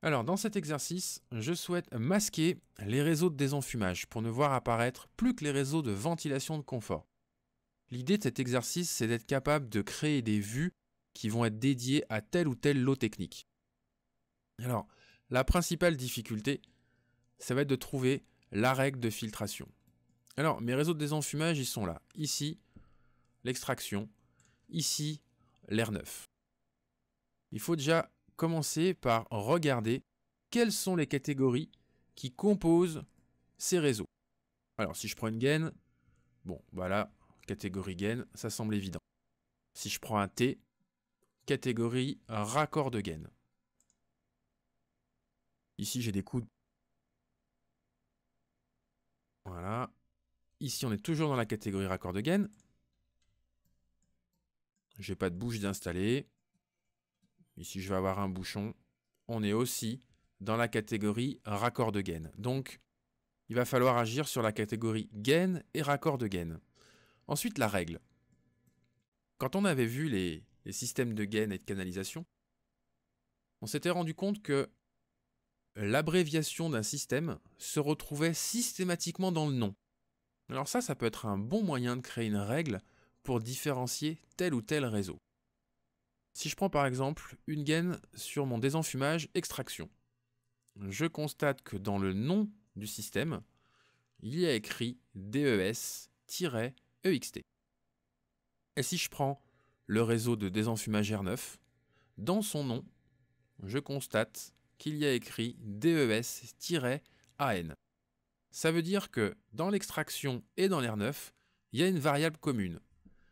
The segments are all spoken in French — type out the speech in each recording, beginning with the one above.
Alors, dans cet exercice, je souhaite masquer les réseaux de désenfumage pour ne voir apparaître plus que les réseaux de ventilation de confort. L'idée de cet exercice, c'est d'être capable de créer des vues qui vont être dédiées à tel ou tel lot technique. Alors, la principale difficulté, ça va être de trouver la règle de filtration. Alors, mes réseaux de désenfumage, ils sont là. Ici, l'extraction. Ici, l'air neuf. Il faut déjà commencer par regarder quelles sont les catégories qui composent ces réseaux. Alors, si je prends une gaine, bon, voilà, catégorie gaine, ça semble évident. Si je prends un T, catégorie raccord de gaine. Ici, j'ai des coudes. Voilà. Ici, on est toujours dans la catégorie raccord de gaine. J'ai pas de bouche d'installer. Ici, je vais avoir un bouchon. On est aussi dans la catégorie raccord de gaine. Donc, il va falloir agir sur la catégorie gaine et raccord de gaine. Ensuite, la règle. Quand on avait vu les systèmes de gaine et de canalisation, on s'était rendu compte que l'abréviation d'un système se retrouvait systématiquement dans le nom. Alors ça peut être un bon moyen de créer une règle pour différencier tel ou tel réseau. Si je prends par exemple une gaine sur mon désenfumage extraction, je constate que dans le nom du système, il y a écrit DES-EXT. Et si je prends le réseau de désenfumage R9, dans son nom, je constate qu'il y a écrit DES-AN. Ça veut dire que dans l'extraction et dans l'R9, il y a une variable commune.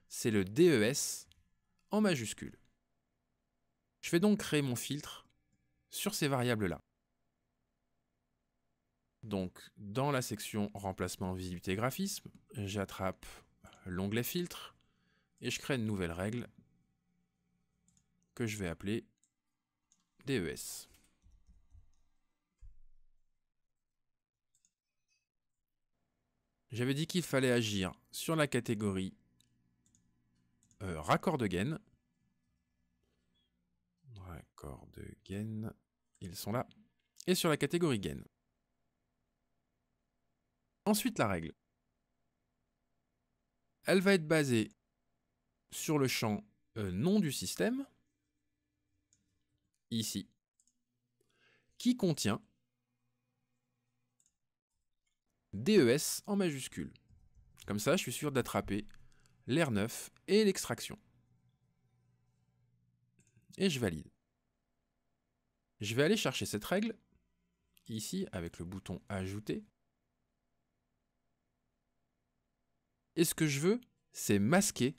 C'est le DES en majuscule. Je vais donc créer mon filtre sur ces variables-là. Donc, dans la section remplacement, visibilité, graphisme, j'attrape l'onglet filtre et je crée une nouvelle règle que je vais appeler DES. J'avais dit qu'il fallait agir sur la catégorie raccord de gaine. Raccord de gaine, ils sont là. Et sur la catégorie gaine. Ensuite, la règle. Elle va être basée sur le champ nom du système, ici, qui contient DES en majuscule. Comme ça, je suis sûr d'attraper l'R9 et l'extraction. Et je valide. Je vais aller chercher cette règle, ici, avec le bouton Ajouter. Et ce que je veux, c'est masquer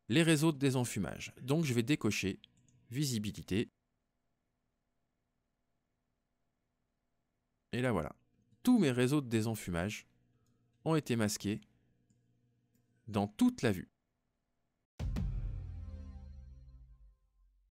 les réseaux de désenfumage. Donc, je vais décocher Visibilité. Et là, voilà. Tous mes réseaux de désenfumage ont été masqués dans toute la vue.